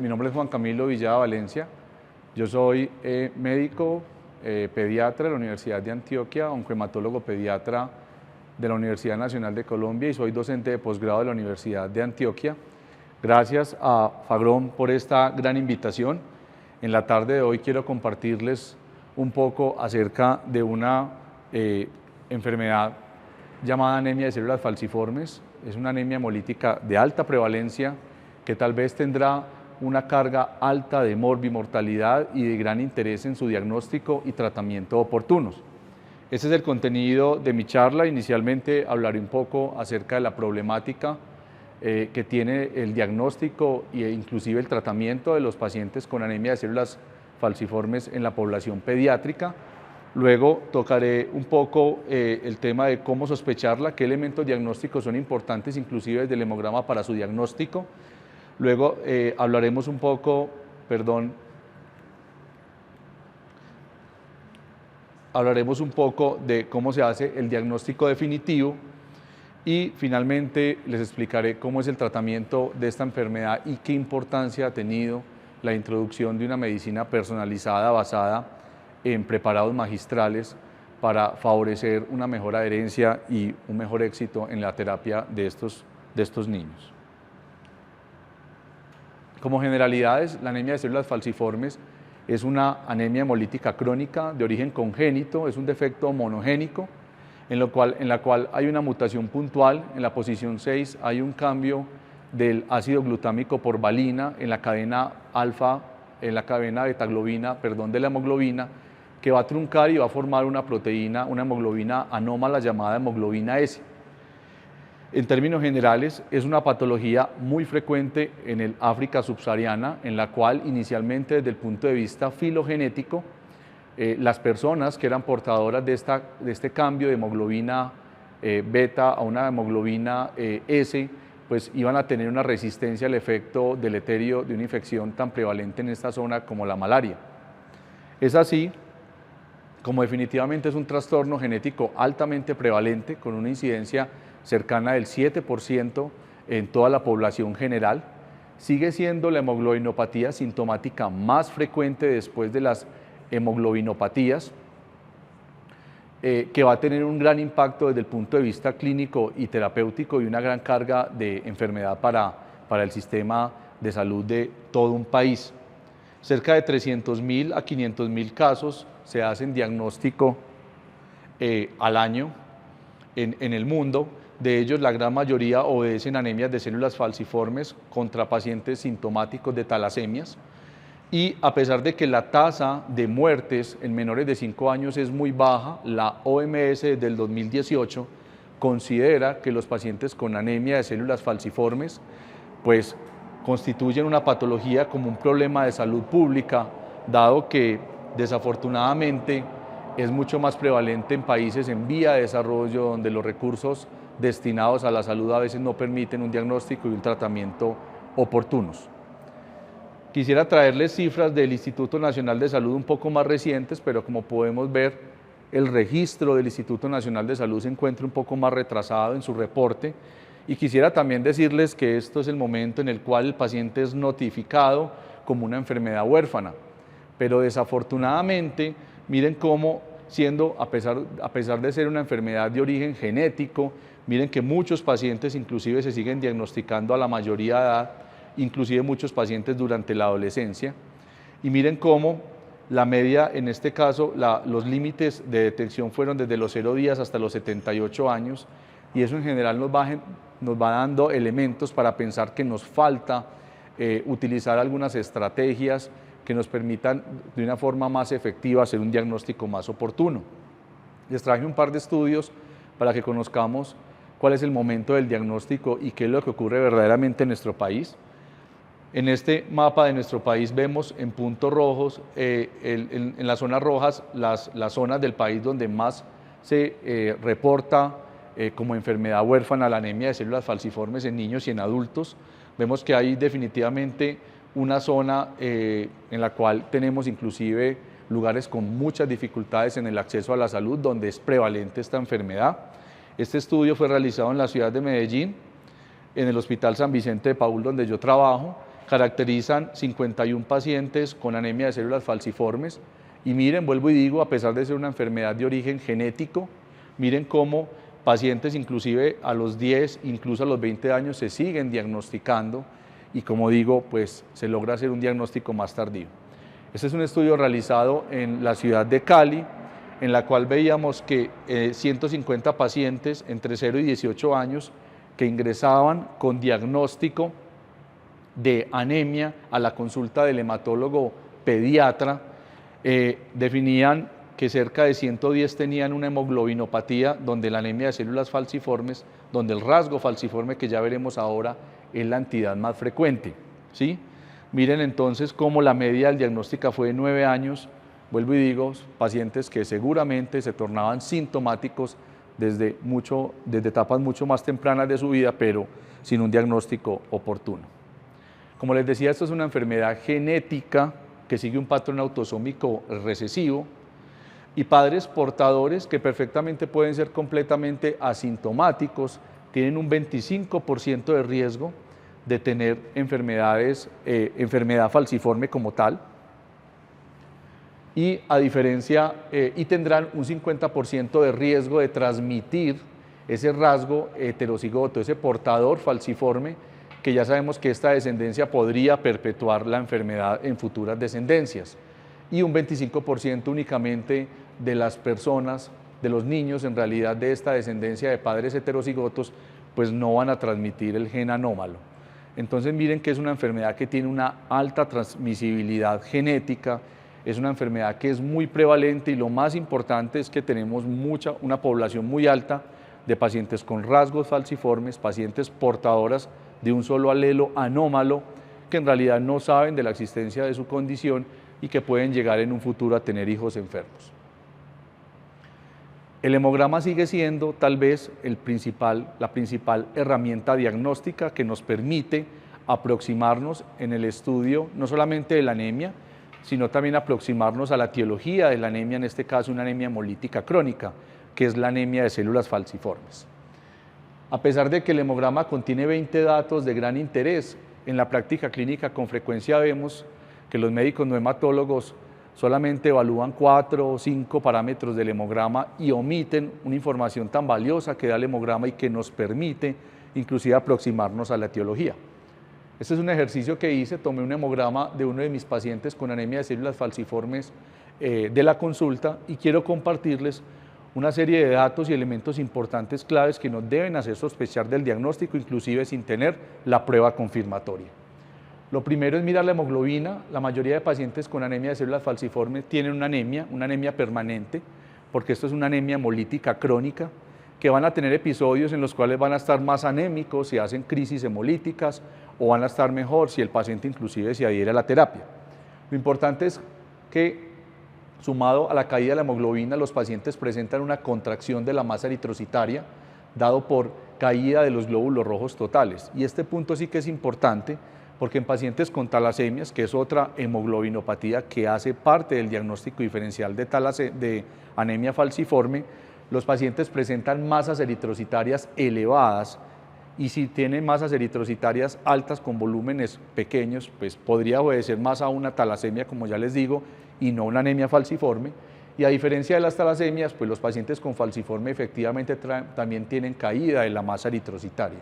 Mi nombre es Juan Camilo Villada Valencia. Yo soy médico pediatra de la Universidad de Antioquia, oncohematólogo pediatra de la Universidad Nacional de Colombia y soy docente de posgrado de la Universidad de Antioquia. Gracias a Fagron por esta gran invitación. En la tarde de hoy quiero compartirles un poco acerca de una enfermedad llamada anemia de células falciformes. Es una anemia hemolítica de alta prevalencia que tal vez tendrá una carga alta de morbimortalidad y de gran interés en su diagnóstico y tratamiento oportunos. Ese es el contenido de mi charla. Inicialmente hablaré un poco acerca de la problemática que tiene el diagnóstico e inclusive el tratamiento de los pacientes con anemia de células falciformes en la población pediátrica. Luego tocaré un poco el tema de cómo sospecharla, qué elementos diagnósticos son importantes inclusive desde el hemograma para su diagnóstico. Luego hablaremos un poco, hablaremos un poco de cómo se hace el diagnóstico definitivo y finalmente les explicaré cómo es el tratamiento de esta enfermedad y qué importancia ha tenido la introducción de una medicina personalizada basada en preparados magistrales para favorecer una mejor adherencia y un mejor éxito en la terapia de estos niños. Como generalidades, la anemia de células falciformes es una anemia hemolítica crónica de origen congénito, es un defecto monogénico en la cual hay una mutación puntual. En la posición 6 hay un cambio del ácido glutámico por valina en la cadena alfa, en la cadena betaglobina, de la hemoglobina, que va a truncar y va a formar una proteína, una hemoglobina anómala llamada hemoglobina S. En términos generales, es una patología muy frecuente en el África subsahariana, en la cual inicialmente desde el punto de vista filogenético, las personas que eran portadoras de este cambio de hemoglobina beta a una hemoglobina S, pues iban a tener una resistencia al efecto deleterio de una infección tan prevalente en esta zona como la malaria. Es así como definitivamente es un trastorno genético altamente prevalente, con una incidencia cercana del 7% en toda la población general. Sigue siendo la hemoglobinopatía sintomática más frecuente después de las hemoglobinopatías, que va a tener un gran impacto desde el punto de vista clínico y terapéutico y una gran carga de enfermedad para el sistema de salud de todo un país. Cerca de 300.000 a 500.000 casos se hacen diagnóstico al año en el mundo. De ellos, la gran mayoría obedecen anemias de células falciformes contra pacientes sintomáticos de talasemias. Y a pesar de que la tasa de muertes en menores de 5 años es muy baja, la OMS desde el 2018 considera que los pacientes con anemia de células falciformes pues constituyen una patología como un problema de salud pública, dado que desafortunadamente es mucho más prevalente en países en vía de desarrollo, donde los recursos destinados a la salud a veces no permiten un diagnóstico y un tratamiento oportunos. Quisiera traerles cifras del Instituto Nacional de Salud un poco más recientes, pero como podemos ver, el registro del Instituto Nacional de Salud se encuentra un poco más retrasado en su reporte. Y quisiera también decirles que esto es el momento en el cual el paciente es notificado como una enfermedad huérfana. Pero desafortunadamente, miren cómo, a pesar de ser una enfermedad de origen genético, miren que muchos pacientes inclusive se siguen diagnosticando a la mayoría de edad, inclusive muchos pacientes durante la adolescencia. Y miren cómo la media, en este caso, los límites de detección fueron desde los 0 días hasta los 78 años, y eso en general nos va dando elementos para pensar que nos falta utilizar algunas estrategias que nos permitan de una forma más efectiva hacer un diagnóstico más oportuno. Les traje un par de estudios para que conozcamos cuál es el momento del diagnóstico y qué es lo que ocurre verdaderamente en nuestro país. En este mapa de nuestro país vemos en puntos rojos, en las zonas rojas, las zonas del país donde más se reporta como enfermedad huérfana la anemia de células falciformes en niños y en adultos. Vemos que hay definitivamente una zona en la cual tenemos inclusive lugares con muchas dificultades en el acceso a la salud, donde es prevalente esta enfermedad. Este estudio fue realizado en la ciudad de Medellín, en el Hospital San Vicente de Paúl, donde yo trabajo. caracterizan 51 pacientes con anemia de células falciformes. Y miren, vuelvo y digo, a pesar de ser una enfermedad de origen genético, miren cómo pacientes inclusive a los 10, incluso a los 20 años se siguen diagnosticando y como digo, pues se logra hacer un diagnóstico más tardío. Este es un estudio realizado en la ciudad de Cali, en la cual veíamos que 150 pacientes entre 0 y 18 años que ingresaban con diagnóstico de anemia a la consulta del hematólogo pediatra, definían que cerca de 110 tenían una hemoglobinopatía, donde la anemia de células falciformes, donde el rasgo falciforme que ya veremos ahora es la entidad más frecuente, ¿sí? Miren entonces cómo la media del diagnóstico fue de 9 años, vuelvo y digo, pacientes que seguramente se tornaban sintomáticos desde etapas mucho más tempranas de su vida, pero sin un diagnóstico oportuno. Como les decía, esto es una enfermedad genética que sigue un patrón autosómico recesivo y padres portadores que perfectamente pueden ser completamente asintomáticos, tienen un 25% de riesgo de tener enfermedad falciforme como tal, y tendrán un 50% de riesgo de transmitir ese rasgo heterocigoto, ese portador falciforme, que ya sabemos que esta descendencia podría perpetuar la enfermedad en futuras descendencias. Y un 25% únicamente de las personas, de los niños en realidad de esta descendencia de padres heterocigotos, pues no van a transmitir el gen anómalo. Entonces miren que es una enfermedad que tiene una alta transmisibilidad genética, es una enfermedad que es muy prevalente y lo más importante es que tenemos una población muy alta de pacientes con rasgos falciformes, pacientes portadoras de un solo alelo anómalo que en realidad no saben de la existencia de su condición y que pueden llegar en un futuro a tener hijos enfermos. El hemograma sigue siendo tal vez la principal herramienta diagnóstica que nos permite aproximarnos en el estudio no solamente de la anemia, sino también aproximarnos a la etiología de la anemia, en este caso una anemia hemolítica crónica, que es la anemia de células falciformes. A pesar de que el hemograma contiene 20 datos de gran interés, en la práctica clínica con frecuencia vemos que los médicos no hematólogos solamente evalúan 4 o 5 parámetros del hemograma y omiten una información tan valiosa que da el hemograma y que nos permite inclusive aproximarnos a la etiología. Este es un ejercicio que hice, tomé un hemograma de uno de mis pacientes con anemia de células falciformes de la consulta y quiero compartirles una serie de datos y elementos importantes claves que nos deben hacer sospechar del diagnóstico, inclusive sin tener la prueba confirmatoria. Lo primero es mirar la hemoglobina. La mayoría de pacientes con anemia de células falciformes tienen una anemia permanente, porque esto es una anemia hemolítica crónica, que van a tener episodios en los cuales van a estar más anémicos si hacen crisis hemolíticas o van a estar mejor si el paciente inclusive se adhiere a la terapia. Lo importante es que, sumado a la caída de la hemoglobina, los pacientes presentan una contracción de la masa eritrocitaria, dado por caída de los glóbulos rojos totales. Y este punto sí que es importante, porque en pacientes con talasemias, que es otra hemoglobinopatía que hace parte del diagnóstico diferencial de anemia falciforme, los pacientes presentan masas eritrocitarias elevadas, y si tienen masas eritrocitarias altas con volúmenes pequeños, pues podría obedecer más a una talasemia, como ya les digo, y no una anemia falciforme. Y a diferencia de las talasemias, pues los pacientes con falciforme efectivamente también tienen caída de la masa eritrocitaria.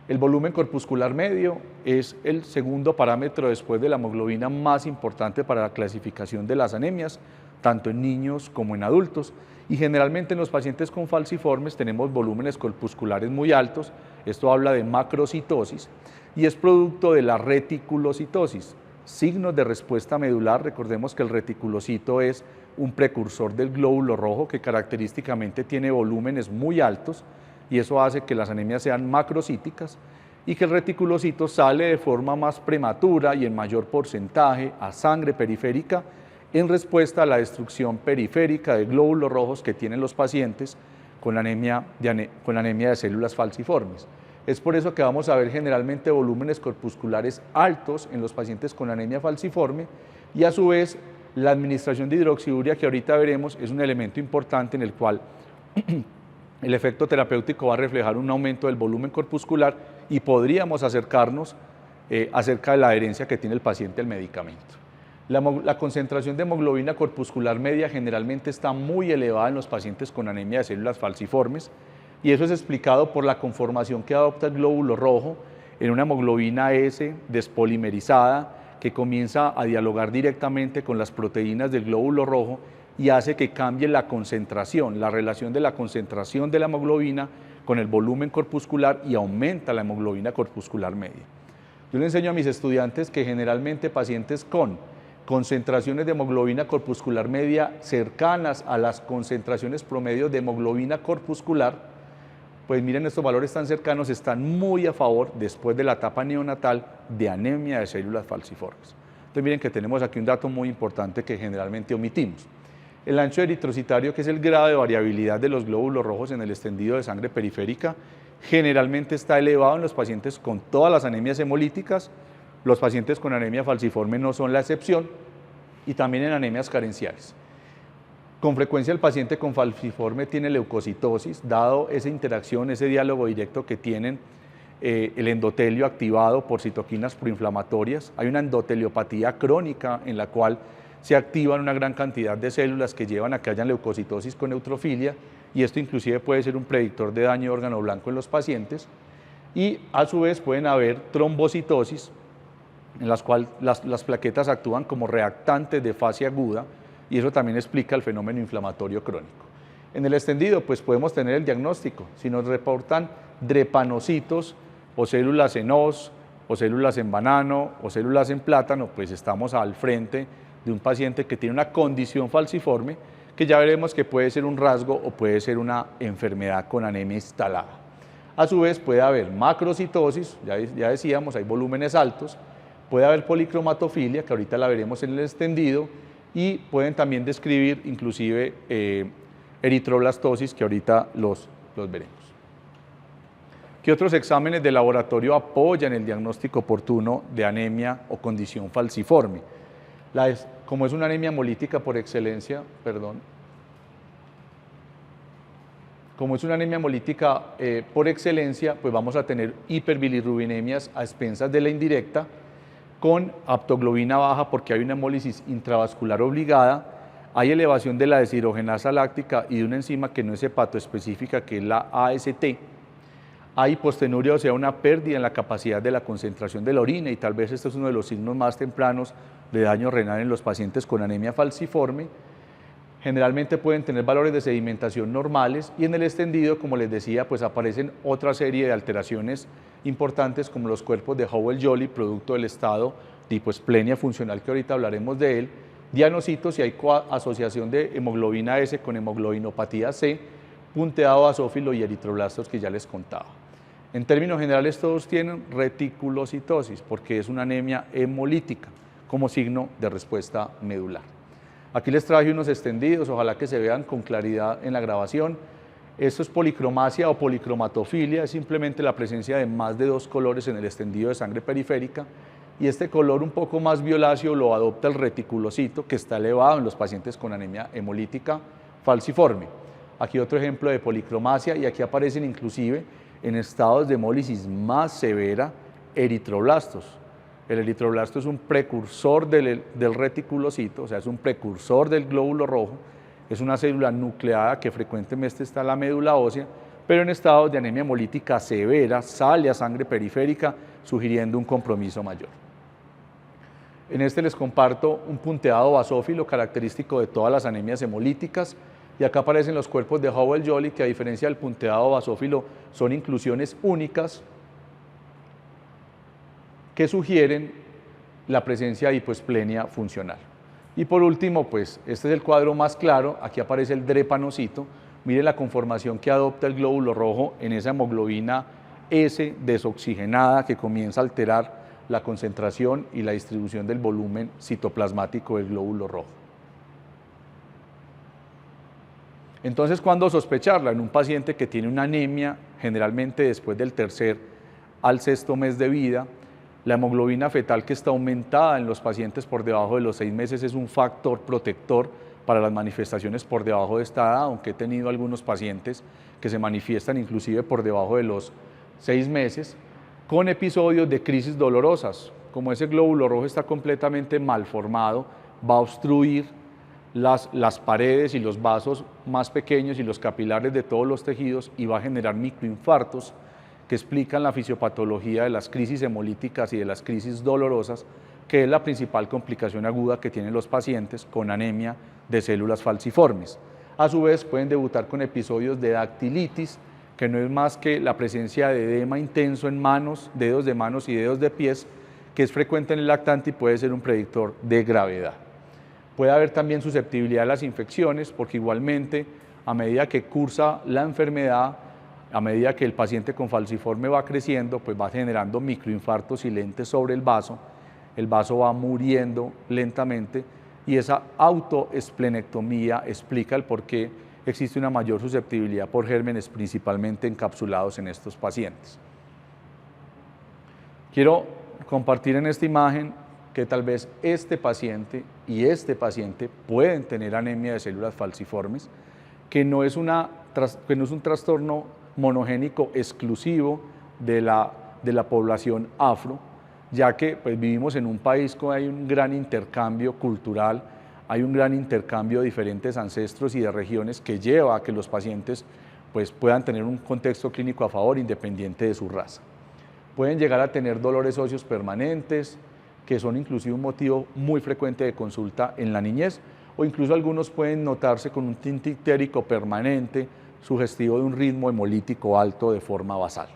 El volumen corpuscular medio es el segundo parámetro después de la hemoglobina más importante para la clasificación de las anemias, tanto en niños como en adultos. Y generalmente en los pacientes con falciformes tenemos volúmenes corpusculares muy altos. Esto habla de macrocitosis y es producto de la reticulocitosis. Signos de respuesta medular, recordemos que el reticulocito es un precursor del glóbulo rojo que característicamente tiene volúmenes muy altos y eso hace que las anemias sean macrocíticas y que el reticulocito sale de forma más prematura y en mayor porcentaje a sangre periférica en respuesta a la destrucción periférica de glóbulos rojos que tienen los pacientes con anemia de células falciformes. Es por eso que vamos a ver generalmente volúmenes corpusculares altos en los pacientes con anemia falciforme y a su vez la administración de hidroxiuria, que ahorita veremos, es un elemento importante en el cual el efecto terapéutico va a reflejar un aumento del volumen corpuscular y podríamos acercarnos acerca de la adherencia que tiene el paciente al medicamento. La concentración de hemoglobina corpuscular media generalmente está muy elevada en los pacientes con anemia de células falciformes, y eso es explicado por la conformación que adopta el glóbulo rojo en una hemoglobina S despolimerizada que comienza a dialogar directamente con las proteínas del glóbulo rojo y hace que cambie la concentración, la relación de la concentración de la hemoglobina con el volumen corpuscular, y aumenta la hemoglobina corpuscular media. Yo le enseño a mis estudiantes que generalmente pacientes con concentraciones de hemoglobina corpuscular media cercanas a las concentraciones promedio de hemoglobina corpuscular, pues miren, estos valores tan cercanos están muy a favor, después de la etapa neonatal, de anemia de células falciformes. Entonces miren que tenemos aquí un dato muy importante que generalmente omitimos. El ancho eritrocitario, que es el grado de variabilidad de los glóbulos rojos en el extendido de sangre periférica, generalmente está elevado en los pacientes con todas las anemias hemolíticas. Los pacientes con anemia falciforme no son la excepción, y también en anemias carenciales. Con frecuencia el paciente con falciforme tiene leucocitosis, dado esa interacción, ese diálogo directo que tienen el endotelio activado por citoquinas proinflamatorias. Hay una endoteliopatía crónica en la cual se activan una gran cantidad de células que llevan a que haya leucocitosis con neutrofilia, y esto inclusive puede ser un predictor de daño de órgano blanco en los pacientes. Y a su vez pueden haber trombocitosis, en las cuales las plaquetas actúan como reactantes de fase aguda, y eso también explica el fenómeno inflamatorio crónico. En el extendido, pues podemos tener el diagnóstico. Si nos reportan drepanocitos o células en hoz, o células en banano, o células en plátano, pues estamos al frente de un paciente que tiene una condición falciforme, que ya veremos que puede ser un rasgo o puede ser una enfermedad con anemia instalada. A su vez puede haber macrocitosis, ya decíamos, hay volúmenes altos, puede haber policromatofilia, que ahorita la veremos en el extendido, y pueden también describir inclusive eritroblastosis, que ahorita los veremos. ¿Qué otros exámenes de laboratorio apoyan el diagnóstico oportuno de anemia o condición falciforme? Como es una anemia hemolítica por excelencia, como es una anemia hemolítica por excelencia, pues vamos a tener hiperbilirrubinemias a expensas de la indirecta, con aptoglobina baja porque hay una hemólisis intravascular obligada, hay elevación de la deshidrogenasa láctica y de una enzima que no es hepatoespecífica, que es la AST, hay hipostenuria, o sea, una pérdida en la capacidad de la concentración de la orina, y tal vez este es uno de los signos más tempranos de daño renal en los pacientes con anemia falciforme. Generalmente pueden tener valores de sedimentación normales, y en el extendido, como les decía, pues aparecen otra serie de alteraciones importantes como los cuerpos de Howell-Jolly, producto del estado de hipoesplenia funcional, que ahorita hablaremos de él, dianocitos, y hay asociación de hemoglobina S con hemoglobinopatía C, punteado basófilo y eritroblastos, que ya les contaba. En términos generales, todos tienen reticulocitosis porque es una anemia hemolítica como signo de respuesta medular. Aquí les traje unos extendidos, ojalá que se vean con claridad en la grabación. Esto es policromasia o policromatofilia, es simplemente la presencia de más de 2 colores en el extendido de sangre periférica, y este color un poco más violáceo lo adopta el reticulocito, que está elevado en los pacientes con anemia hemolítica falciforme. Aquí otro ejemplo de policromasia, y aquí aparecen inclusive en estados de hemólisis más severa eritroblastos. El eritroblasto es un precursor del reticulocito, o sea, es un precursor del glóbulo rojo, es una célula nucleada que frecuentemente está en la médula ósea, pero en estados de anemia hemolítica severa sale a sangre periférica, sugiriendo un compromiso mayor. En este les comparto un punteado basófilo característico de todas las anemias hemolíticas, y acá aparecen los cuerpos de Howell-Jolly, que a diferencia del punteado basófilo son inclusiones únicas que sugieren la presencia de hipoesplenia funcional. Y por último, pues este es el cuadro más claro, aquí aparece el drepanocito, mire la conformación que adopta el glóbulo rojo en esa hemoglobina S desoxigenada, que comienza a alterar la concentración y la distribución del volumen citoplasmático del glóbulo rojo. Entonces, ¿cuándo sospecharla? En un paciente que tiene una anemia, generalmente después del 3er al 6º mes de vida. La hemoglobina fetal, que está aumentada en los pacientes por debajo de los 6 meses, es un factor protector para las manifestaciones por debajo de esta edad, aunque he tenido algunos pacientes que se manifiestan inclusive por debajo de los 6 meses. con episodios de crisis dolorosas. Como ese glóbulo rojo está completamente mal formado, va a obstruir las paredes y los vasos más pequeños y los capilares de todos los tejidos y va a generar microinfartos que explican la fisiopatología de las crisis hemolíticas y de las crisis dolorosas, que es la principal complicación aguda que tienen los pacientes con anemia de células falciformes. A su vez pueden debutar con episodios de dactilitis, que no es más que la presencia de edema intenso en manos, dedos de manos y dedos de pies, que es frecuente en el lactante y puede ser un predictor de gravedad. Puede haber también susceptibilidad a las infecciones, porque igualmente a medida que cursa la enfermedad, a medida que el paciente con falciforme va creciendo, pues va generando microinfartos silentes sobre el vaso va muriendo lentamente y esa autoesplenectomía explica el por qué existe una mayor susceptibilidad por gérmenes, principalmente encapsulados en estos pacientes. Quiero compartir en esta imagen que tal vez este paciente y este paciente pueden tener anemia de células falciformes, que no es un trastorno monogénico exclusivo de la población afro, ya que pues, vivimos en un país con hay un gran intercambio cultural, hay un gran intercambio de diferentes ancestros y de regiones que lleva a que los pacientes pues, puedan tener un contexto clínico a favor independiente de su raza. Pueden llegar a tener dolores óseos permanentes, que son inclusive un motivo muy frecuente de consulta en la niñez, o incluso algunos pueden notarse con un tinte ictérico permanente, sugestivo de un ritmo hemolítico alto de forma basal.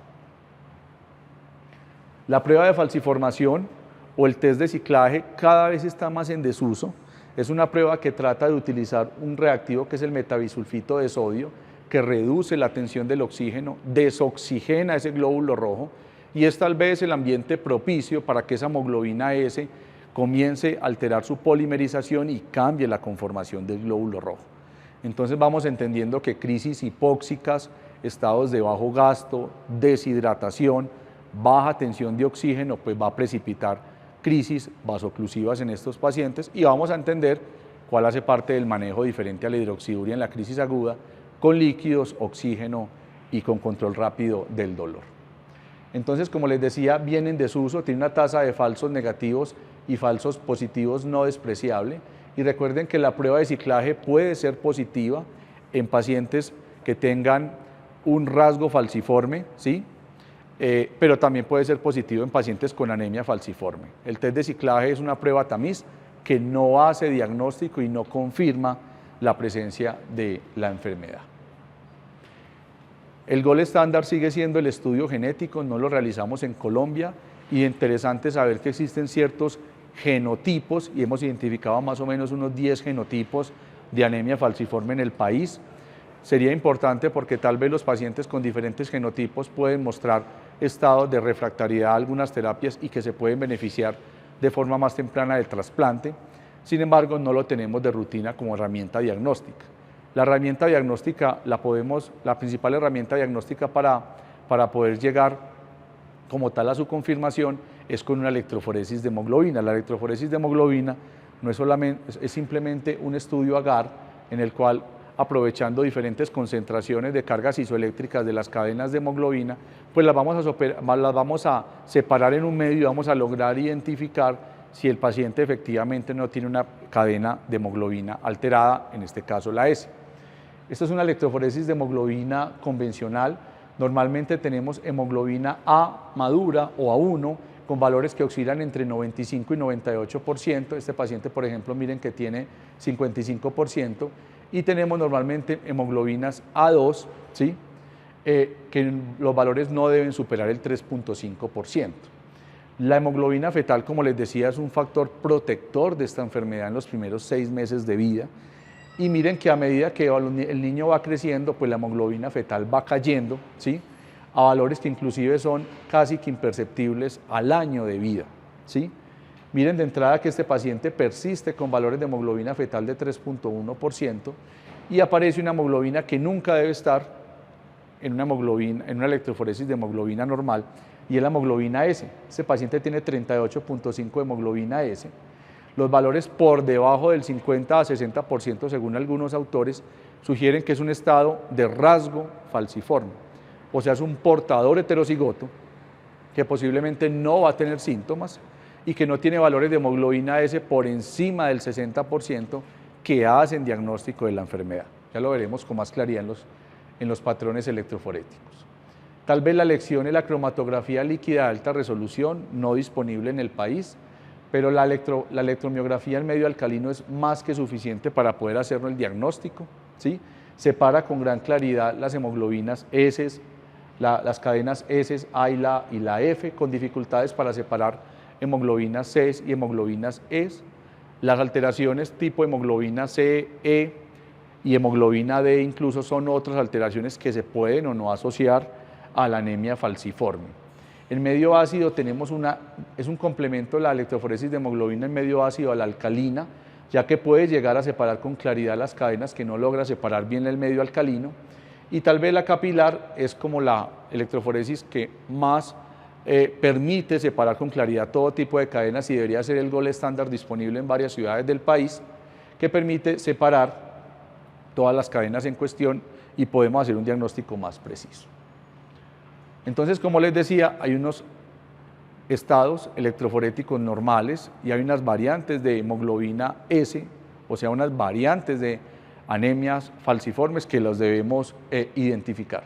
La prueba de falciformación o el test de ciclaje cada vez está más en desuso. Es una prueba que trata de utilizar un reactivo que es el metabisulfito de sodio, que reduce la tensión del oxígeno, desoxigena ese glóbulo rojo y es tal vez el ambiente propicio para que esa hemoglobina S comience a alterar su polimerización y cambie la conformación del glóbulo rojo. Entonces vamos entendiendo que crisis hipóxicas, estados de bajo gasto, deshidratación, baja tensión de oxígeno, pues va a precipitar crisis vasoclusivas en estos pacientes y vamos a entender cuál hace parte del manejo diferente a la hidroxiduria en la crisis aguda, con líquidos, oxígeno y con control rápido del dolor. Entonces, como les decía, viene en desuso, tiene una tasa de falsos negativos y falsos positivos no despreciable y recuerden que la prueba de ciclaje puede ser positiva en pacientes que tengan un rasgo falciforme, ¿sí? Pero también puede ser positivo en pacientes con anemia falciforme. El test de ciclaje es una prueba tamiz que no hace diagnóstico y no confirma la presencia de la enfermedad. El gold estándar sigue siendo el estudio genético, no lo realizamos en Colombia y es interesante saber que existen ciertos genotipos y hemos identificado más o menos unos 10 genotipos de anemia falciforme en el país. Sería importante porque tal vez los pacientes con diferentes genotipos pueden mostrar estados de refractariedad a algunas terapias y que se pueden beneficiar de forma más temprana del trasplante. Sin embargo, no lo tenemos de rutina como herramienta diagnóstica. La herramienta diagnóstica la principal herramienta diagnóstica para poder llegar como tal a su confirmación es con una electroforesis de hemoglobina. La electroforesis de hemoglobina no es simplemente un estudio agar en el cual aprovechando diferentes concentraciones de cargas isoeléctricas de las cadenas de hemoglobina, pues las vamos a separar en un medio y vamos a lograr identificar si el paciente efectivamente no tiene una cadena de hemoglobina alterada, en este caso la S. Esta es una electroforesis de hemoglobina convencional. Normalmente tenemos hemoglobina A madura o A1 con valores que oscilan entre 95 y 98%. Este paciente, por ejemplo, miren que tiene 55%. Y tenemos normalmente hemoglobinas A2, ¿sí? Que los valores no deben superar el 3.5%. La hemoglobina fetal, como les decía, es un factor protector de esta enfermedad en los primeros 6 meses de vida. Y miren que a medida que el niño va creciendo, pues la hemoglobina fetal va cayendo, ¿sí? A valores que inclusive son casi que imperceptibles al año de vida, ¿sí? Miren de entrada que este paciente persiste con valores de hemoglobina fetal de 3.1% y aparece una hemoglobina que nunca debe estar en una electroforesis de hemoglobina normal y es la hemoglobina S. Este paciente tiene 38.5 de hemoglobina S. Los valores por debajo del 50 a 60% según algunos autores sugieren que es un estado de rasgo falciforme, o sea es un portador heterocigoto que posiblemente no va a tener síntomas y que no tiene valores de hemoglobina S por encima del 60% que hacen diagnóstico de la enfermedad. Ya lo veremos con más claridad en los patrones electroforéticos. Tal vez la elección es la cromatografía líquida de alta resolución, no disponible en el país, pero la electromiografía en medio alcalino es más que suficiente para poder hacernos el diagnóstico, ¿sí? Separa con gran claridad las hemoglobinas S, las cadenas S, A y la F, con dificultades para separar hemoglobinas C y hemoglobinas E. Las alteraciones tipo hemoglobina C, E y hemoglobina D incluso son otras alteraciones que se pueden o no asociar a la anemia falciforme. En medio ácido tenemos es un complemento la electroforesis de hemoglobina en medio ácido a la alcalina, ya que puede llegar a separar con claridad las cadenas que no logra separar bien el medio alcalino, y tal vez la capilar es como la electroforesis que más permite separar con claridad todo tipo de cadenas y debería ser el gold estándar disponible en varias ciudades del país, que permite separar todas las cadenas en cuestión y podemos hacer un diagnóstico más preciso. Entonces, como les decía, hay unos estados electroforéticos normales y hay unas variantes de hemoglobina S, o sea, unas variantes de anemias falciformes que los debemos identificar.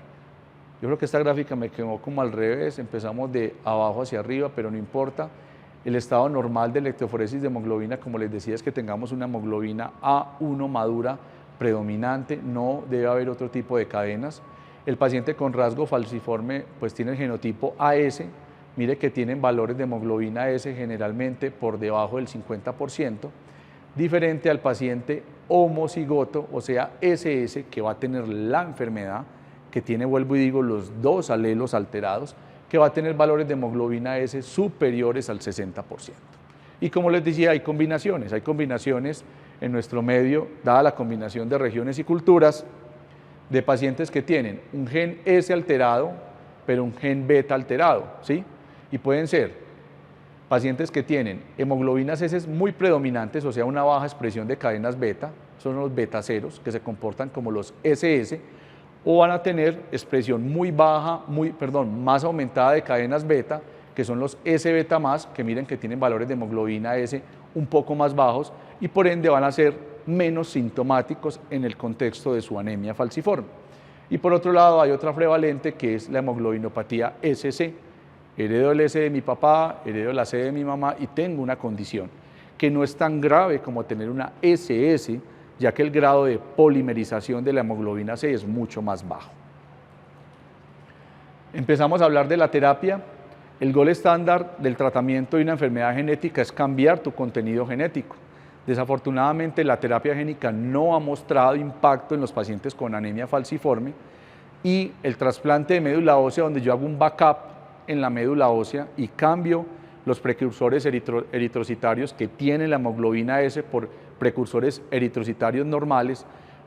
Yo creo que esta gráfica me quedó como al revés, empezamos de abajo hacia arriba, pero no importa. El estado normal de electroforesis de hemoglobina, como les decía, es que tengamos una hemoglobina A1 madura predominante, no debe haber otro tipo de cadenas. El paciente con rasgo falciforme pues tiene el genotipo AS, mire que tienen valores de hemoglobina S generalmente por debajo del 50%, diferente al paciente homocigoto, o sea SS, que va a tener la enfermedad, que tiene, vuelvo y digo, los dos alelos alterados, que va a tener valores de hemoglobina S superiores al 60%. Y como les decía, hay combinaciones en nuestro medio, dada la combinación de regiones y culturas, de pacientes que tienen un gen S alterado, pero un gen beta alterado, ¿sí? Y pueden ser pacientes que tienen hemoglobinas S muy predominantes, o sea, una baja expresión de cadenas beta, son los betaceros, que se comportan como los SS, o van a tener expresión muy baja, más aumentada de cadenas beta, que son los S-beta+, que miren que tienen valores de hemoglobina S un poco más bajos, y por ende van a ser menos sintomáticos en el contexto de su anemia falciforme. Y por otro lado hay otra prevalente que es la hemoglobinopatía SC. Heredo el S de mi papá, heredo la C de mi mamá y tengo una condición que no es tan grave como tener una SS, ya que el grado de polimerización de la hemoglobina C es mucho más bajo. Empezamos a hablar de la terapia. El gold estándar del tratamiento de una enfermedad genética es cambiar tu contenido genético. Desafortunadamente, la terapia génica no ha mostrado impacto en los pacientes con anemia falciforme y el trasplante de médula ósea, donde yo hago un backup en la médula ósea y cambio los precursores eritrocitarios que tienen la hemoglobina S por precursores eritrocitarios normales,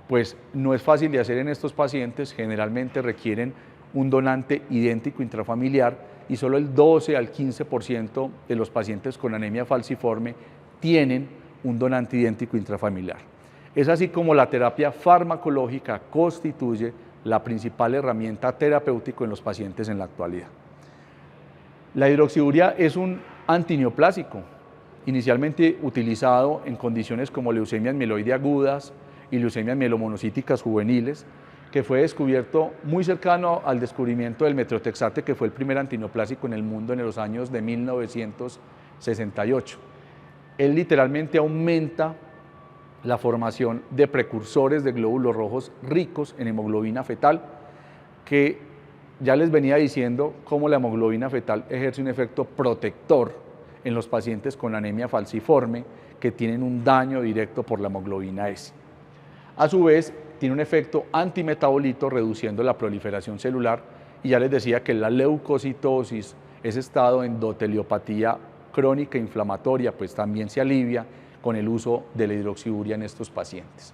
pues no es fácil de hacer en estos pacientes, generalmente requieren un donante idéntico intrafamiliar y solo el 12 al 15% de los pacientes con anemia falciforme tienen un donante idéntico intrafamiliar. Es así como la terapia farmacológica constituye la principal herramienta terapéutica en los pacientes en la actualidad. La hidroxiurea es un antineoplásico, inicialmente utilizado en condiciones como leucemias mieloide agudas y leucemias mielomonocíticas juveniles, que fue descubierto muy cercano al descubrimiento del metrotexate, que fue el primer antineoplásico en el mundo en los años de 1968. Él literalmente aumenta la formación de precursores de glóbulos rojos ricos en hemoglobina fetal, que ya les venía diciendo cómo la hemoglobina fetal ejerce un efecto protector en los pacientes con anemia falciforme que tienen un daño directo por la hemoglobina S. A su vez, tiene un efecto antimetabolito reduciendo la proliferación celular y ya les decía que la leucocitosis, ese estado de endoteliopatía crónica inflamatoria, pues también se alivia con el uso de la hidroxiurea en estos pacientes.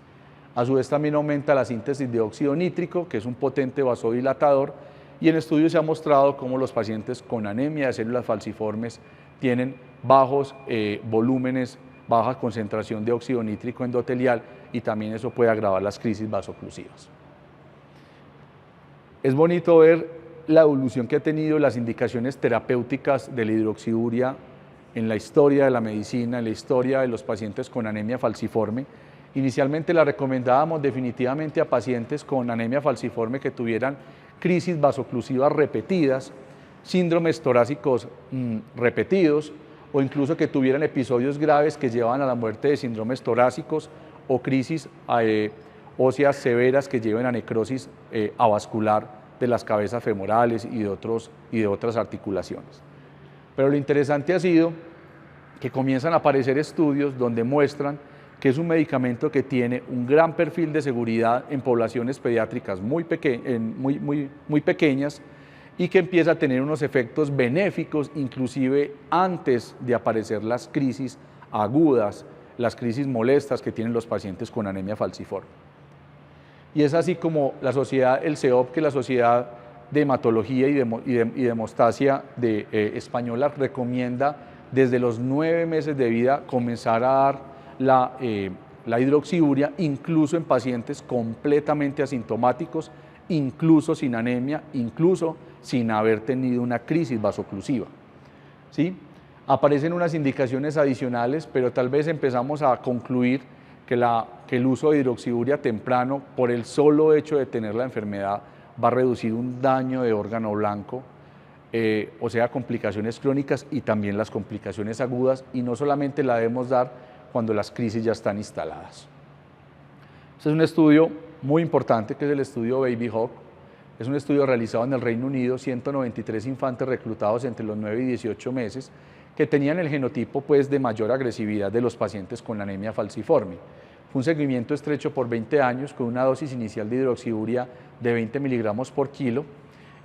A su vez también aumenta la síntesis de óxido nítrico, que es un potente vasodilatador, y en estudios se ha mostrado cómo los pacientes con anemia de células falciformes tienen bajos volúmenes, baja concentración de óxido nítrico endotelial y también eso puede agravar las crisis vasoclusivas. Es bonito ver la evolución que ha tenido las indicaciones terapéuticas de la hidroxiuria en la historia de la medicina, en la historia de los pacientes con anemia falciforme. Inicialmente la recomendábamos definitivamente a pacientes con anemia falciforme que tuvieran crisis vasoclusivas repetidas, síndromes torácicos repetidos, o incluso que tuvieran episodios graves que llevan a la muerte de síndromes torácicos o crisis óseas severas que lleven a necrosis avascular de las cabezas femorales y de otras articulaciones. Pero lo interesante ha sido que comienzan a aparecer estudios donde muestran que es un medicamento que tiene un gran perfil de seguridad en poblaciones pediátricas muy pequeñas y que empieza a tener unos efectos benéficos inclusive antes de aparecer las crisis agudas, las crisis molestas que tienen los pacientes con anemia falciforme. Y es así como la sociedad, el CEOP, que es la Sociedad de Hematología y de Hemostasia española, recomienda desde los 9 meses de vida comenzar a dar la hidroxiuria, incluso en pacientes completamente asintomáticos, incluso sin anemia, incluso sin haber tenido una crisis vasoclusiva. ¿Sí? Aparecen unas indicaciones adicionales, pero tal vez empezamos a concluir que el uso de hidroxiuria temprano, por el solo hecho de tener la enfermedad, va a reducir un daño de órgano blanco, o sea, complicaciones crónicas y también las complicaciones agudas, y no solamente la debemos dar cuando las crisis ya están instaladas. Este es un estudio muy importante, que es el estudio Baby Hawk. Es un estudio realizado en el Reino Unido, 193 infantes reclutados entre los 9 y 18 meses, que tenían el genotipo pues, de mayor agresividad de los pacientes con anemia falciforme. Fue un seguimiento estrecho por 20 años con una dosis inicial de hidroxiuria de 20 miligramos por kilo.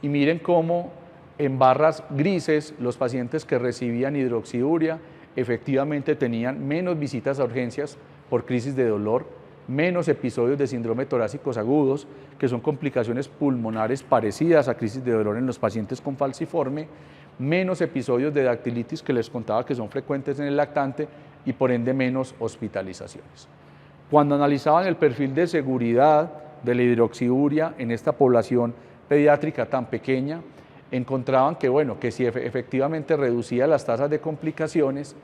Y miren cómo en barras grises los pacientes que recibían hidroxiuria efectivamente tenían menos visitas a urgencias por crisis de dolor, menos episodios de síndrome torácicos agudos, que son complicaciones pulmonares parecidas a crisis de dolor en los pacientes con falciforme, menos episodios de dactilitis que les contaba que son frecuentes en el lactante y por ende menos hospitalizaciones. Cuando analizaban el perfil de seguridad de la hidroxiuria en esta población pediátrica tan pequeña, encontraban que, bueno, que si efectivamente reducía las tasas de complicaciones,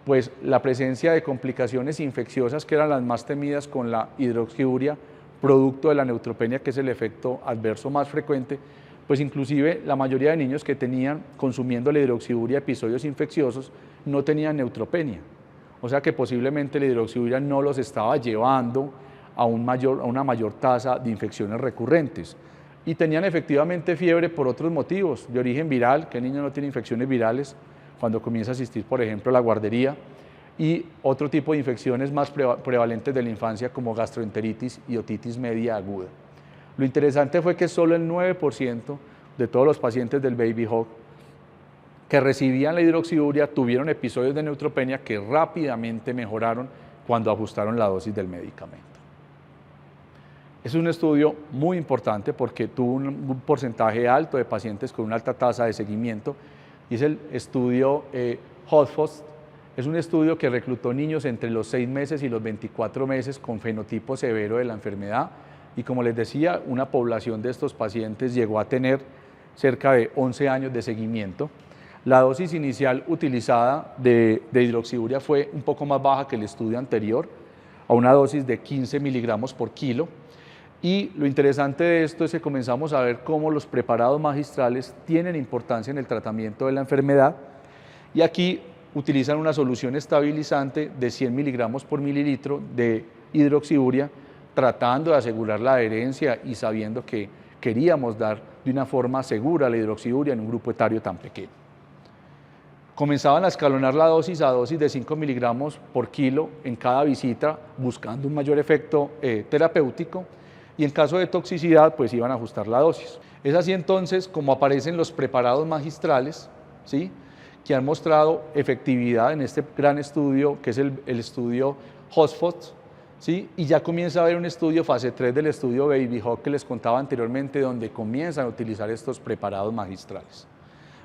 pues la presencia de complicaciones infecciosas, que eran las más temidas con la hidroxiuria, producto de la neutropenia, que es el efecto adverso más frecuente, pues inclusive la mayoría de niños que tenían, consumiendo la hidroxiuria, episodios infecciosos, no tenían neutropenia. O sea que posiblemente la hidroxiuria no los estaba llevando a una mayor tasa de infecciones recurrentes. Y tenían efectivamente fiebre por otros motivos, de origen viral, que el niño no tiene infecciones virales cuando comienza a asistir, por ejemplo, a la guardería, y otro tipo de infecciones más prevalentes de la infancia como gastroenteritis y otitis media aguda. Lo interesante fue que solo el 9% de todos los pacientes del Baby Hawk que recibían la hidroxiuria tuvieron episodios de neutropenia que rápidamente mejoraron cuando ajustaron la dosis del medicamento. Es un estudio muy importante porque tuvo un porcentaje alto de pacientes con una alta tasa de seguimiento, y es el estudio HOTFOST. Es un estudio que reclutó niños entre los 6 meses y los 24 meses con fenotipo severo de la enfermedad, y como les decía, una población de estos pacientes llegó a tener cerca de 11 años de seguimiento. La dosis inicial utilizada de hidroxiuria fue un poco más baja que el estudio anterior, a una dosis de 15 miligramos por kilo. Y lo interesante de esto es que comenzamos a ver cómo los preparados magistrales tienen importancia en el tratamiento de la enfermedad, y aquí utilizan una solución estabilizante de 100 miligramos por mililitro de hidroxiuria, tratando de asegurar la adherencia y sabiendo que queríamos dar de una forma segura la hidroxiuria en un grupo etario tan pequeño. Comenzaban a escalonar la dosis a dosis de 5 miligramos por kilo en cada visita, buscando un mayor efecto terapéutico, y en caso de toxicidad, pues iban a ajustar la dosis. Es así entonces como aparecen los preparados magistrales, ¿sí?, que han mostrado efectividad en este gran estudio, que es el estudio HOTFOST, ¿sí?, y ya comienza a haber un estudio fase 3 del estudio Baby Hawk que les contaba anteriormente, donde comienzan a utilizar estos preparados magistrales.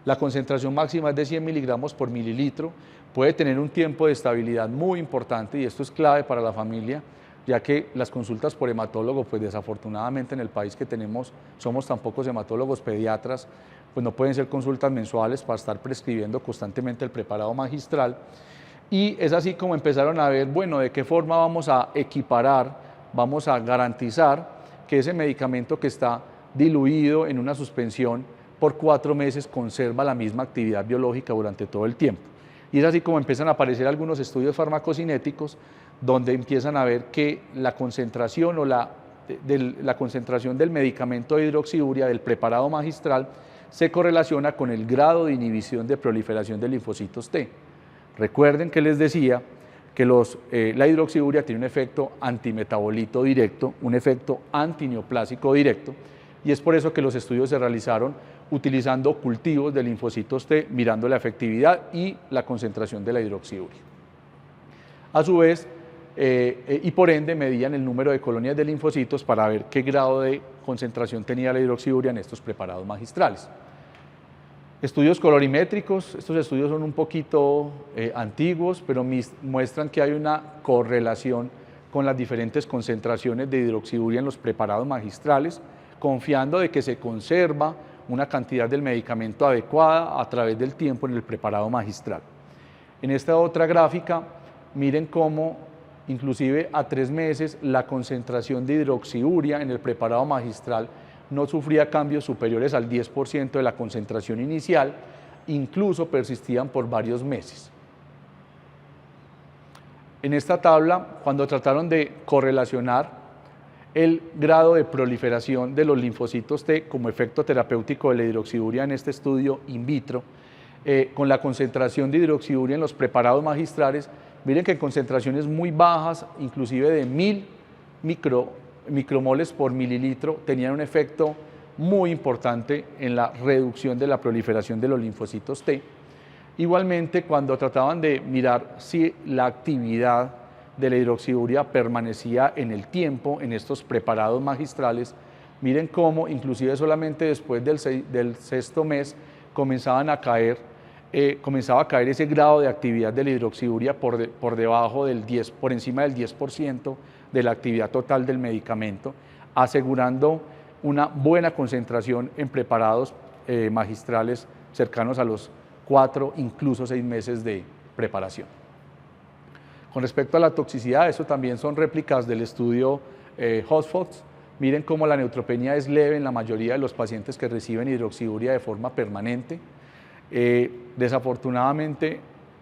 La concentración máxima es de 100 miligramos por mililitro, puede tener un tiempo de estabilidad muy importante, y esto es clave para la familia, ya que las consultas por hematólogo, pues desafortunadamente en el país que somos tan pocos hematólogos pediatras, pues no pueden ser consultas mensuales para estar prescribiendo constantemente el preparado magistral. Y es así como empezaron a ver, bueno, de qué forma vamos a equiparar, vamos a garantizar que ese medicamento que está diluido en una suspensión por 4 meses conserva la misma actividad biológica durante todo el tiempo. Y es así como empiezan a aparecer algunos estudios farmacocinéticos donde empiezan a ver que la concentración la concentración del medicamento de hidroxiurea, del preparado magistral, se correlaciona con el grado de inhibición de proliferación de linfocitos T. Recuerden que les decía que la hidroxiurea tiene un efecto antimetabolito directo, un efecto antineoplásico directo, y es por eso que los estudios se realizaron utilizando cultivos de linfocitos T, mirando la efectividad y la concentración de la hidroxiurea. A su vez, y por ende medían el número de colonias de linfocitos para ver qué grado de concentración tenía la hidroxiurea en estos preparados magistrales. Estudios colorimétricos, estos estudios son un poquito antiguos, pero muestran que hay una correlación con las diferentes concentraciones de hidroxiurea en los preparados magistrales, confiando de que se conserva una cantidad del medicamento adecuada a través del tiempo en el preparado magistral. En esta otra gráfica, miren cómo inclusive a 3 meses la concentración de hidroxiurea en el preparado magistral no sufría cambios superiores al 10% de la concentración inicial, incluso persistían por varios meses. En esta tabla, cuando trataron de correlacionar el grado de proliferación de los linfocitos T como efecto terapéutico de la hidroxiurea en este estudio in vitro, con la concentración de hidroxiurea en los preparados magistrales, miren que en concentraciones muy bajas, inclusive de 1000 micromoles por mililitro, tenían un efecto muy importante en la reducción de la proliferación de los linfocitos T. Igualmente, cuando trataban de mirar si la actividad de la hidroxiurea permanecía en el tiempo en estos preparados magistrales, miren cómo inclusive solamente después del 6º mes comenzaba a caer ese grado de actividad de la hidroxiurea por debajo del 10, por encima del 10% de la actividad total del medicamento, asegurando una buena concentración en preparados magistrales cercanos a los 4, incluso 6 meses de preparación. Con respecto a la toxicidad, eso también son réplicas del estudio Hotspots. Miren cómo la neutropenia es leve en la mayoría de los pacientes que reciben hidroxiurea de forma permanente. Desafortunadamente,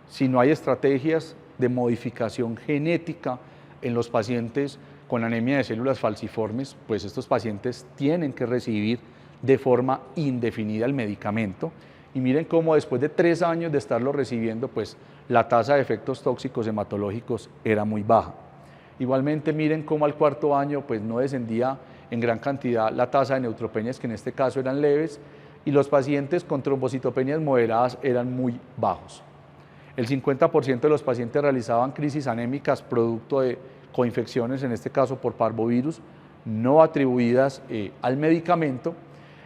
si no hay estrategias de modificación genética en los pacientes con anemia de células falciformes, pues estos pacientes tienen que recibir de forma indefinida el medicamento. Y miren cómo después de 3 años de estarlo recibiendo, pues la tasa de efectos tóxicos hematológicos era muy baja. Igualmente miren cómo al 4º año pues no descendía en gran cantidad la tasa de neutropenias, que en este caso eran leves, y los pacientes con trombocitopenias moderadas eran muy bajos. El 50% de los pacientes realizaban crisis anémicas producto de coinfecciones, en este caso por parvovirus, no atribuidas al medicamento,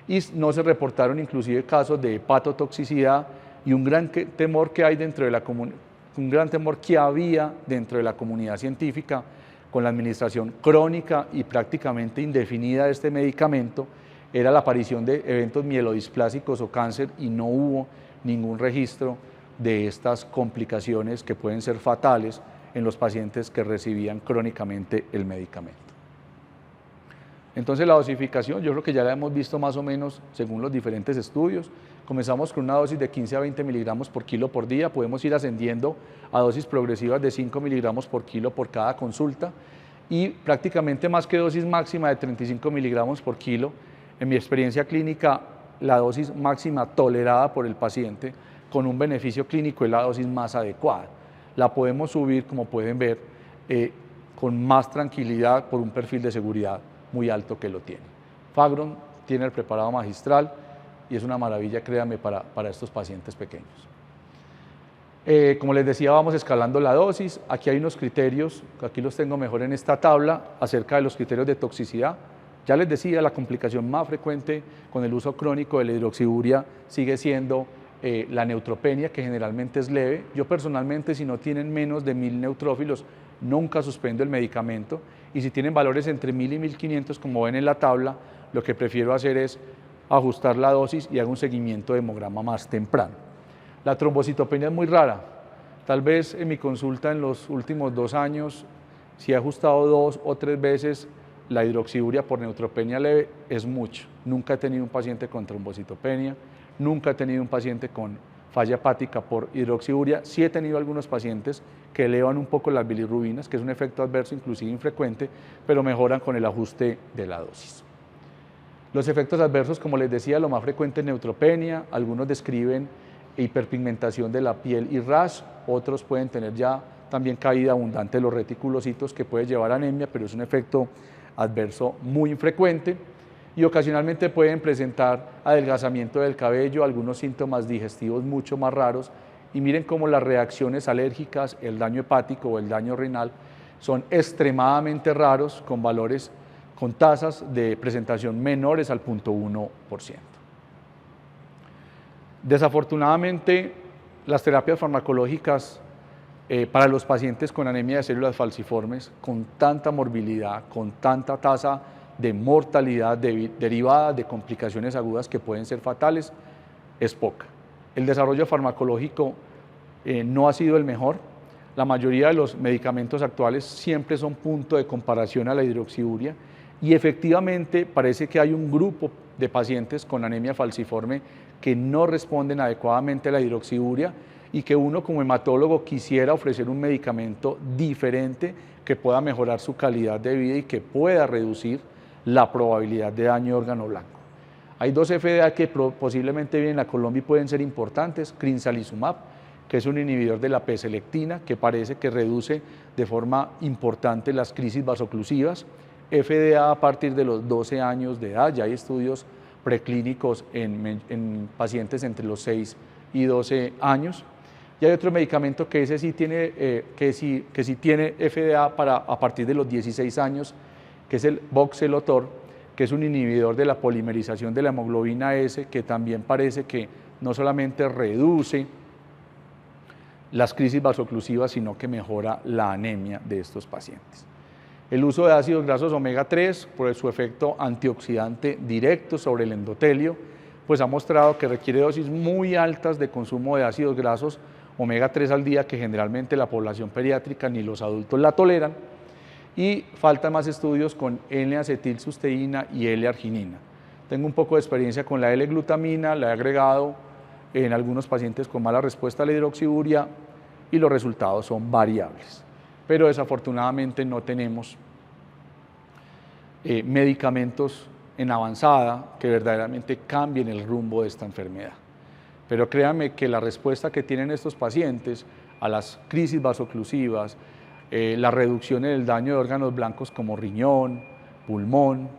y no se reportaron inclusive casos de hepatotoxicidad, y un gran temor que había dentro de la comunidad científica con la administración crónica y prácticamente indefinida de este medicamento era la aparición de eventos mielodisplásicos o cáncer, y no hubo ningún registro de estas complicaciones que pueden ser fatales en los pacientes que recibían crónicamente el medicamento. Entonces la dosificación, yo creo que ya la hemos visto más o menos según los diferentes estudios. Comenzamos con una dosis de 15 a 20 miligramos por kilo por día, podemos ir ascendiendo a dosis progresivas de 5 miligramos por kilo por cada consulta, y prácticamente más que dosis máxima de 35 miligramos por kilo. En mi experiencia clínica, la dosis máxima tolerada por el paciente con un beneficio clínico es la dosis más adecuada. La podemos subir, como pueden ver, con más tranquilidad por un perfil de seguridad muy alto que lo tiene. Fagron tiene el preparado magistral y es una maravilla, créanme, para estos pacientes pequeños. Como les decía, vamos escalando la dosis. Aquí hay unos criterios, aquí los tengo mejor en esta tabla, acerca de los criterios de toxicidad. Ya les decía, la complicación más frecuente con el uso crónico de la hidroxiurea sigue siendo la neutropenia, que generalmente es leve. Yo personalmente, si no tienen menos de 1000 neutrófilos, nunca suspendo el medicamento, y si tienen valores entre 1000 y 1500, como ven en la tabla, lo que prefiero hacer es ajustar la dosis y hago un seguimiento de hemograma más temprano. La trombocitopenia es muy rara. Tal vez en mi consulta en los últimos 2 años, si he ajustado 2 o 3 veces la hidroxiuria por neutropenia leve, es mucho. Nunca he tenido un paciente con trombocitopenia, nunca he tenido un paciente con falla hepática por hidroxiuria. Sí he tenido algunos pacientes que elevan un poco las bilirrubinas, que es un efecto adverso inclusive infrecuente, pero mejoran con el ajuste de la dosis. Los efectos adversos, como les decía, lo más frecuente es neutropenia, algunos describen hiperpigmentación de la piel y rash, otros pueden tener ya también caída abundante de los reticulocitos que puede llevar a anemia, pero es un efecto adverso muy infrecuente y ocasionalmente pueden presentar adelgazamiento del cabello, algunos síntomas digestivos mucho más raros y miren cómo las reacciones alérgicas, el daño hepático o el daño renal son extremadamente raros con tasas de presentación menores al 0.1%. Desafortunadamente, las terapias farmacológicas para los pacientes con anemia de células falciformes, con tanta morbilidad, con tanta tasa de mortalidad derivada de complicaciones agudas que pueden ser fatales, es poca. El desarrollo farmacológico no ha sido el mejor. La mayoría de los medicamentos actuales siempre son punto de comparación a la hidroxiuria y efectivamente parece que hay un grupo de pacientes con anemia falciforme que no responden adecuadamente a la hidroxiuria y que uno como hematólogo quisiera ofrecer un medicamento diferente que pueda mejorar su calidad de vida y que pueda reducir la probabilidad de daño de órgano blanco. Hay 2 FDA que posiblemente vienen a Colombia y pueden ser importantes: crinzalizumab, que es un inhibidor de la P-selectina, que parece que reduce de forma importante las crisis vasoclusivas. FDA a partir de los 12 años de edad, ya hay estudios preclínicos en pacientes entre los 6 y 12 años. Y hay otro medicamento que ese sí tiene, que sí tiene FDA a partir de los 16 años, que es el voxelotor, que es un inhibidor de la polimerización de la hemoglobina S, que también parece que no solamente reduce las crisis vasoclusivas, sino que mejora la anemia de estos pacientes. El uso de ácidos grasos omega 3 por su efecto antioxidante directo sobre el endotelio, pues ha mostrado que requiere dosis muy altas de consumo de ácidos grasos omega 3 al día, que generalmente la población pediátrica ni los adultos la toleran, y faltan más estudios con N-acetilcisteína y L-arginina. Tengo un poco de experiencia con la L-glutamina, la he agregado en algunos pacientes con mala respuesta a la hidroxiuria y los resultados son variables. Pero desafortunadamente no tenemos medicamentos en avanzada que verdaderamente cambien el rumbo de esta enfermedad. Pero créanme que la respuesta que tienen estos pacientes a las crisis vasoclusivas, la reducción en el daño de órganos blancos como riñón, pulmón,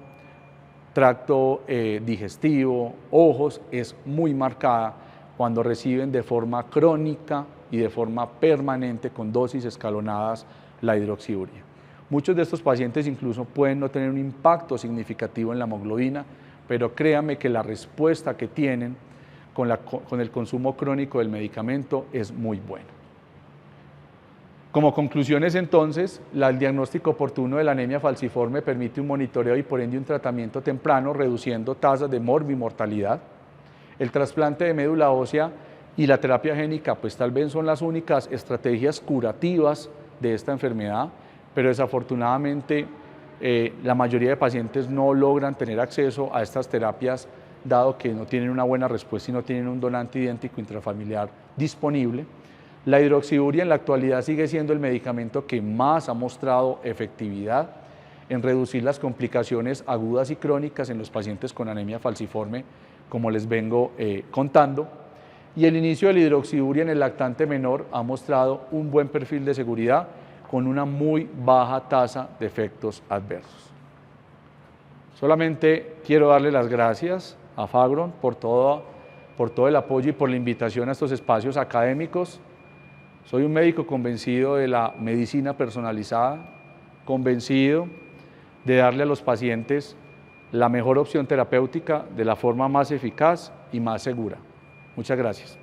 tracto digestivo, ojos, es muy marcada cuando reciben de forma crónica y de forma permanente con dosis escalonadas la hidroxiuria. Muchos de estos pacientes incluso pueden no tener un impacto significativo en la hemoglobina, pero créanme que la respuesta que tienen con el consumo crónico del medicamento es muy buena. Como conclusiones entonces, el diagnóstico oportuno de la anemia falciforme permite un monitoreo y por ende un tratamiento temprano, reduciendo tasas de morbimortalidad. El trasplante de médula ósea y la terapia génica pues tal vez son las únicas estrategias curativas de esta enfermedad, pero desafortunadamente la mayoría de pacientes no logran tener acceso a estas terapias dado que no tienen una buena respuesta y no tienen un donante idéntico intrafamiliar disponible. La hidroxiuria en la actualidad sigue siendo el medicamento que más ha mostrado efectividad en reducir las complicaciones agudas y crónicas en los pacientes con anemia falciforme, como les vengo contando. Y el inicio de la hidroxiuria en el lactante menor ha mostrado un buen perfil de seguridad con una muy baja tasa de efectos adversos. Solamente quiero darle las gracias a Fagron por todo el apoyo y por la invitación a estos espacios académicos. Soy un médico convencido de la medicina personalizada, convencido de darle a los pacientes la mejor opción terapéutica de la forma más eficaz y más segura. Muchas gracias.